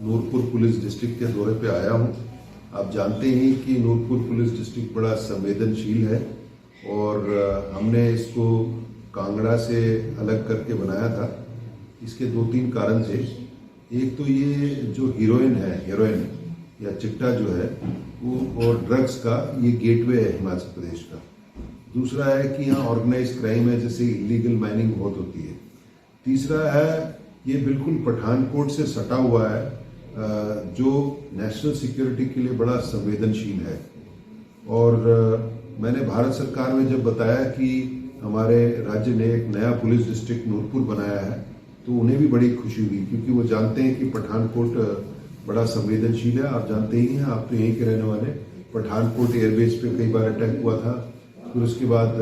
Nurpur police district के दौरे पे आया हूँ। आप जानते हैं कि नूरपुर पुलिस डिस्ट्रिक्ट बड़ा संवेदनशील है और हमने इसको कांगड़ा से अलग करके बनाया था। इसके दो तीन कारण थे। एक तो ये जो हीरोइन या चिट्टा जो है वो और ड्रग्स का ये गेटवे है हिमाचल प्रदेश का। दूसरा है कि यहाँ ऑर्गेनाइज क्राइम है, जैसे इलीगल माइनिंग बहुत होती है। तीसरा है ये बिल्कुल पठानकोट से सटा हुआ है, जो नेशनल सिक्योरिटी के लिए बड़ा संवेदनशील है। और मैंने भारत सरकार में जब बताया कि हमारे राज्य ने एक नया पुलिस डिस्ट्रिक्ट नूरपुर बनाया है, तो उन्हें भी बड़ी खुशी हुई, क्योंकि वो जानते हैं कि पठानकोट बड़ा संवेदनशील है। आप जानते ही हैं, आप तो यहीं के रहने वाले। पठानकोट एयरबेस पे कई बार अटैक हुआ था, फिर उसके बाद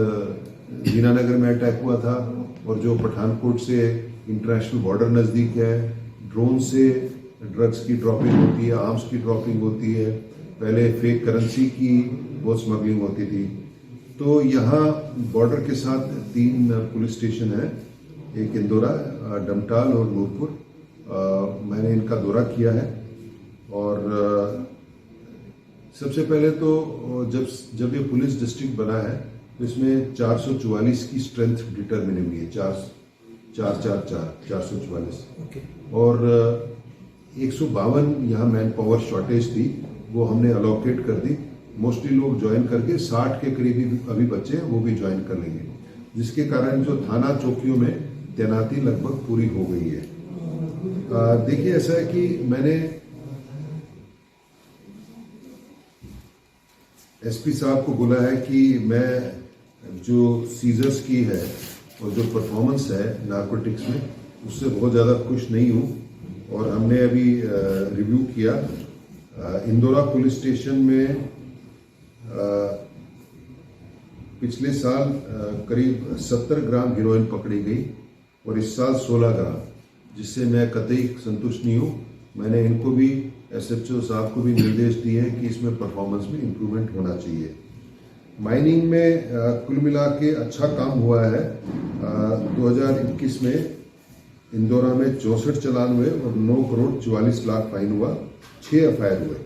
दीनानगर में अटैक हुआ था। और जो पठानकोट से इंटरनेशनल बॉर्डर नज़दीक है, ड्रोन से ड्रग्स की ड्रॉपिंग होती है, आर्म्स की ड्रॉपिंग होती है, पहले फेक करेंसी की बहुत स्मगलिंग होती थी। तो यहाँ बॉर्डर के साथ 3 पुलिस स्टेशन है, एक इंदौरा, डमटाल और नूरपुर। मैंने इनका दौरा किया है। और सबसे पहले तो जब ये पुलिस डिस्ट्रिक्ट बना है तो इसमें 444 की स्ट्रेंथ डिटरमिन हुई है, 444। और 152 यहाँ मैन पावर शॉर्टेज थी, वो हमने अलोकेट कर दी। मोस्टली लोग ज्वाइन करके 60 के करीब अभी बच्चे हैं, वो भी ज्वाइन कर लेंगे, जिसके कारण जो थाना चौकियों में तैनाती लगभग पूरी हो गई है। देखिए, ऐसा है कि मैंने एसपी साहब को बोला है कि मैं जो सीजर्स की है और जो परफॉर्मेंस है नारकोटिक्स में, उससे बहुत ज़्यादा खुश नहीं हूँ। और हमने अभी रिव्यू किया। इंदौरा पुलिस स्टेशन में पिछले साल करीब 70 ग्राम हीरोइन पकड़ी गई और इस साल 16 ग्राम, जिससे मैं कतई संतुष्ट नहीं हूँ। मैंने इनको भी, एसएचओ साहब को भी निर्देश दिए हैं कि इसमें परफॉर्मेंस में इम्प्रूवमेंट होना चाहिए। माइनिंग में कुल मिला के अच्छा काम हुआ है। 2021 में इंदौरा में 64 चालान हुए और 9 करोड़ 44 लाख फाइन हुआ, 6 एफआईआर हुए।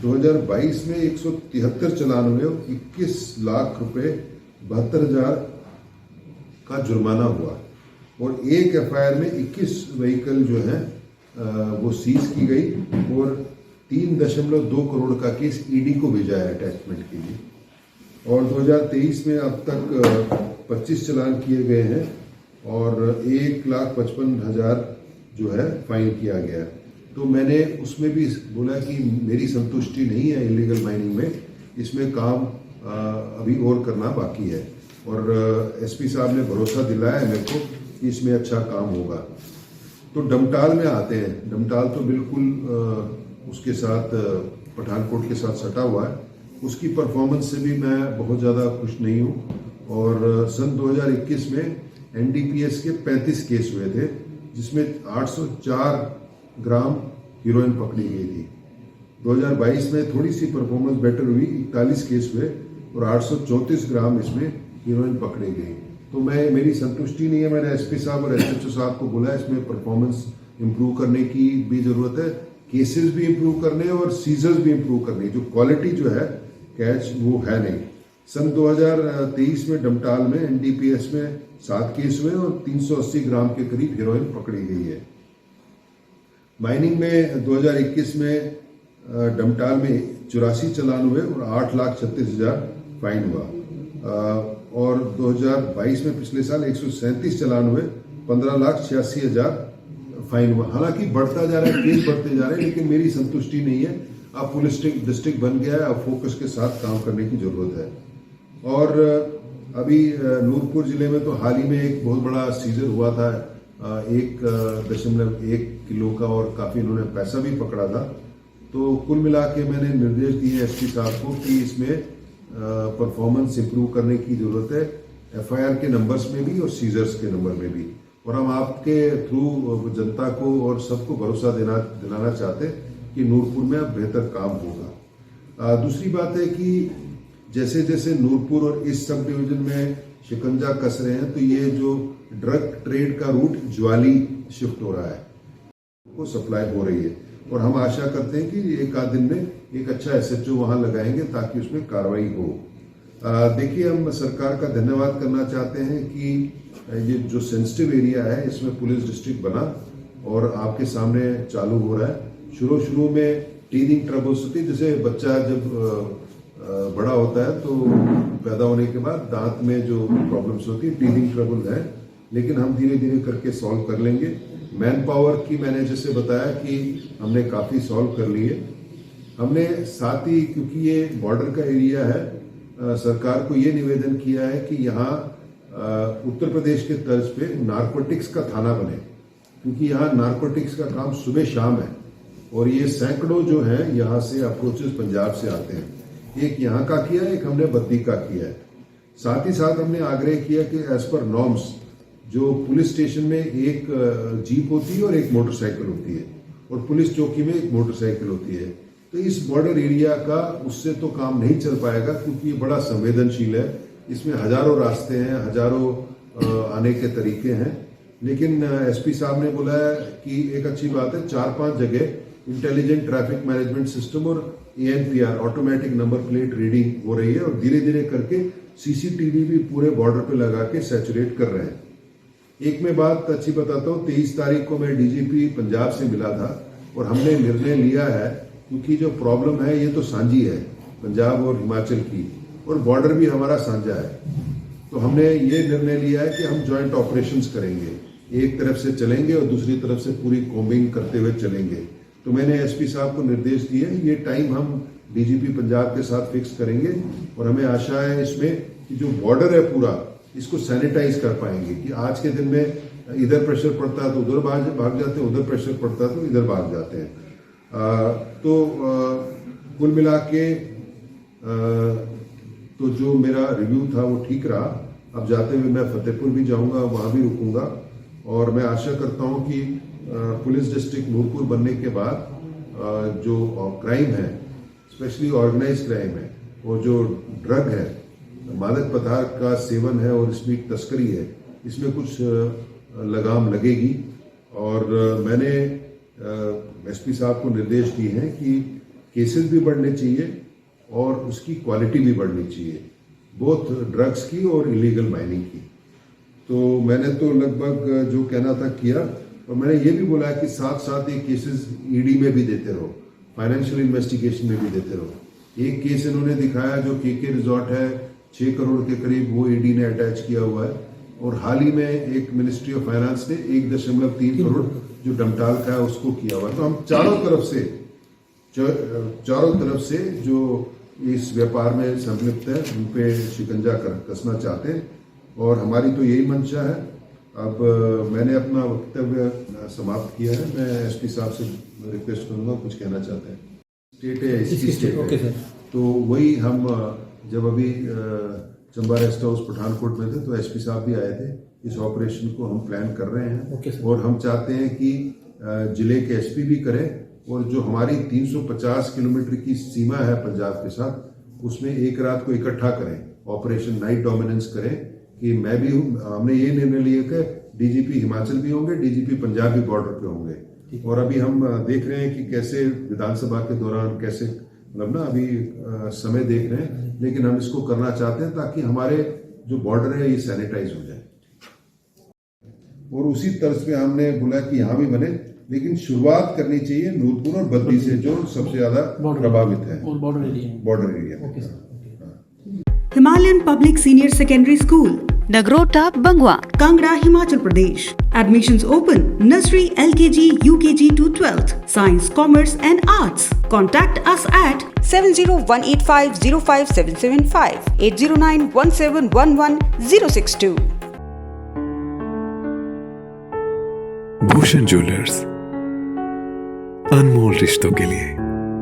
2022 में 173 चालान हुए और 21 लाख रुपए 72,000 का जुर्माना हुआ। और एक एफआईआर में 21 व्हीकल जो है वो सीज की गई और 3.2 करोड़ का केस ईडी को भेजा है अटैचमेंट के लिए। और 2023 में अब तक 25 चालान किए गए हैं और 1,55,000 जो है फाइन किया गया। तो मैंने उसमें भी बोला कि मेरी संतुष्टि नहीं है इलीगल माइनिंग में, इसमें काम अभी और करना बाकी है। और एसपी साहब ने भरोसा दिलाया है मेरे को कि इसमें अच्छा काम होगा। तो डमटाल में आते हैं। डमटाल तो बिल्कुल उसके साथ पठानकोट के साथ सटा हुआ है। उसकी परफॉर्मेंस से भी मैं बहुत ज़्यादा खुश नहीं हूँ। और सन 2021 में एनडीपीएस के 35 केस हुए थे, जिसमें 804 ग्राम हीरोइन पकड़ी गई थी। 2022 में थोड़ी सी परफॉर्मेंस बेटर हुई, 41 केस हुए और 834 ग्राम इसमें हीरोइन पकड़ी गई। तो मेरी संतुष्टि नहीं है। मैंने एसपी साहब और एसएचओ साहब को बोला इसमें परफॉर्मेंस इंप्रूव करने की भी जरूरत है, केसेस भी इंप्रूव करने और सीजर्स भी इंप्रूव करने। जो क्वालिटी जो है कैच वो है नहीं। सन 2023 में डमटाल में एनडीपीएस में 7 केस हुए और 380 ग्राम के करीब हीरोइन पकड़ी गई है। माइनिंग में 2021 में डमटाल में 84 चालान हुए और 8,36,000 फाइन हुआ। और 2022 में पिछले साल 137 चालान हुए, 15,86,000 फाइन हुआ। हालांकि बढ़ता जा रहा है, केस बढ़ते जा रहे हैं, लेकिन मेरी संतुष्टि नहीं है। अब पुलिस डिस्ट्रिक्ट बन गया है, अब फोकस के साथ काम करने की जरूरत है। और अभी नूरपुर जिले में तो हाल ही में एक बहुत बड़ा सीजर हुआ था, 1.1 किलो का, और काफी इन्होंने पैसा भी पकड़ा था। तो कुल मिला के मैंने निर्देश दिए एसपी साहब को कि इसमें परफॉर्मेंस इंप्रूव करने की जरूरत है, एफआईआर के नंबर्स में भी और सीजर्स के नंबर में भी। और हम आपके थ्रू जनता को और सबको भरोसा दिलाना चाहते कि नूरपुर में अब बेहतर काम होगा। दूसरी बात है कि जैसे जैसे नूरपुर और इस सब डिवीजन में शिकंजा कस रहे हैं, तो ये जो ड्रग ट्रेड का रूट ज्वाली शिफ्ट हो रहा है, वो सप्लाई हो रही है। और हम आशा करते हैं कि एक आध दिन में एक अच्छा एसएचओ वहां लगाएंगे ताकि उसमें कार्रवाई हो। देखिए, हम सरकार का धन्यवाद करना चाहते हैं कि ये जो सेंसिटिव एरिया है इसमें पुलिस डिस्ट्रिक्ट बना और आपके सामने चालू हो रहा है। शुरू में टीथिंग ट्रबल्स होती है, जैसे बच्चा जब बड़ा होता है तो पैदा होने के बाद दांत में जो प्रॉब्लम्स होती है टीथिंग ट्रबल है, लेकिन हम धीरे धीरे करके सॉल्व कर लेंगे। मैन पावर की मैंने जैसे बताया कि हमने काफ़ी सॉल्व कर लिए। हमने साथ ही, क्योंकि ये बॉर्डर का एरिया है, सरकार को ये निवेदन किया है कि यहाँ उत्तर प्रदेश के तर्ज पे नारकोटिक्स का थाना बने, क्योंकि यहाँ नारकोटिक्स का काम सुबह शाम है और ये सैकड़ों जो है यहाँ से अप्रोचेस पंजाब से आते हैं। एक यहाँ का किया, एक हमने बद्दी का किया है। साथ ही साथ हमने आग्रह किया कि एज पर नॉर्म्स जो पुलिस स्टेशन में एक जीप होती है और एक मोटरसाइकिल होती है और पुलिस चौकी में एक मोटरसाइकिल होती है, तो इस बॉर्डर एरिया का उससे तो काम नहीं चल पाएगा, क्योंकि ये बड़ा संवेदनशील है। इसमें हजारों रास्ते हैं, हजारों आने के तरीके हैं। लेकिन एसपी साहब ने बोला है कि एक अच्छी बात है, 4-5 जगह इंटेलिजेंट ट्रैफिक मैनेजमेंट सिस्टम और ANPR automatic number plate reading हो रही है और धीरे धीरे करके CCTV भी पूरे बॉर्डर पे लगा के सैचुरेट कर रहे हैं। एक मैं बात अच्छी बताता हूँ, 23 तारीख को मैं DGP पंजाब से मिला था और हमने निर्णय लिया है, क्योंकि जो प्रॉब्लम है ये तो साझी है पंजाब और हिमाचल की, और बॉर्डर भी हमारा साझा है, तो हमने ये निर्णय लिया है कि हम ज्वाइंट ऑपरेशंस करेंगे। एक तरफ से चलेंगे और दूसरी तरफ से पूरी कॉम्बिंग करते हुए चलेंगे। तो मैंने एसपी साहब को निर्देश दिए, ये टाइम हम DGP पंजाब के साथ फिक्स करेंगे और हमें आशा है इसमें कि जो बॉर्डर है पूरा, इसको सैनिटाइज कर पाएंगे कि आज के दिन में इधर प्रेशर पड़ता है तो उधर भाग जाते हैं, उधर प्रेशर पड़ता है तो इधर भाग जाते हैं। कुल मिला के तो जो मेरा रिव्यू था वो ठीक रहा। अब जाते हुए मैं फतेहपुर भी जाऊंगा, वहां भी रुकूंगा और मैं आशा करता हूं कि पुलिस डिस्ट्रिक्ट नूरपुर बनने के बाद जो क्राइम है, स्पेशली ऑर्गेनाइज क्राइम है, और जो ड्रग है, मादक पदार्थ का सेवन है और इसमें तस्करी है, इसमें कुछ लगाम लगेगी। और मैंने एसपी साहब को निर्देश दिए हैं कि केसेस भी बढ़ने चाहिए और उसकी क्वालिटी भी बढ़नी चाहिए, बोथ ड्रग्स की और इलीगल माइनिंग की। तो मैंने तो लगभग जो कहना था किया, और मैंने ये भी बोला कि साथ साथ ये केसेस ED में भी देते रहो, फाइनेंशियल इन्वेस्टिगेशन में भी देते रहो। एक केस इन्होंने दिखाया जो KK रिजॉर्ट है, 6 करोड़ के करीब, वो ED ने अटैच किया हुआ है। और हाल ही में एक मिनिस्ट्री ऑफ फाइनेंस ने 1.3 करोड़ जो डमटाल का है उसको किया हुआ है। तो हम चारों तरफ से जो इस व्यापार में संलिप्त है उन पे शिकंजा कसना चाहते हैं और हमारी तो यही मंशा है। अब मैंने अपना वक्तव्य समाप्त किया है। मैं एसपी साहब से रिक्वेस्ट करूंगा, कुछ कहना चाहते हैं। स्टेट है, इसकी स्टेट है, तो वही हम जब अभी चंबा रेस्ट हाउस पठानकोट में थे तो एसपी साहब भी आए थे। इस ऑपरेशन को हम प्लान कर रहे हैं और हम चाहते हैं कि जिले के एसपी भी करें और जो हमारी 350 किलोमीटर की सीमा है पंजाब के साथ, उसमें एक रात को इकट्ठा करें, ऑपरेशन नाइट डोमिनेंस करें। कि मैं भी हूँ, हमने ये निर्णय लिया कि DGP हिमाचल भी होंगे, DGP पंजाब भी बॉर्डर पे होंगे। और अभी हम देख रहे हैं कि कैसे विधानसभा के दौरान कैसे, मतलब ना अभी समय देख रहे हैं, लेकिन हम इसको करना चाहते हैं ताकि हमारे जो बॉर्डर है ये सैनिटाइज हो जाए। और उसी तर्ज पे हमने बोला कि यहाँ भी बने, लेकिन शुरुआत करनी चाहिए नूरपुर और बद्दी से, जो सबसे ज्यादा प्रभावित है border area. Himalayan Public Senior Secondary School, Nagrota, Bangwa, Kangra, Himachal Pradesh. Admissions open. Nursery, LKG, UKG to 12th. Science, Commerce and Arts. Contact us at 7018505775, 80917111062. Bhushan jewellers, अनमोल रिश्तों के लिए।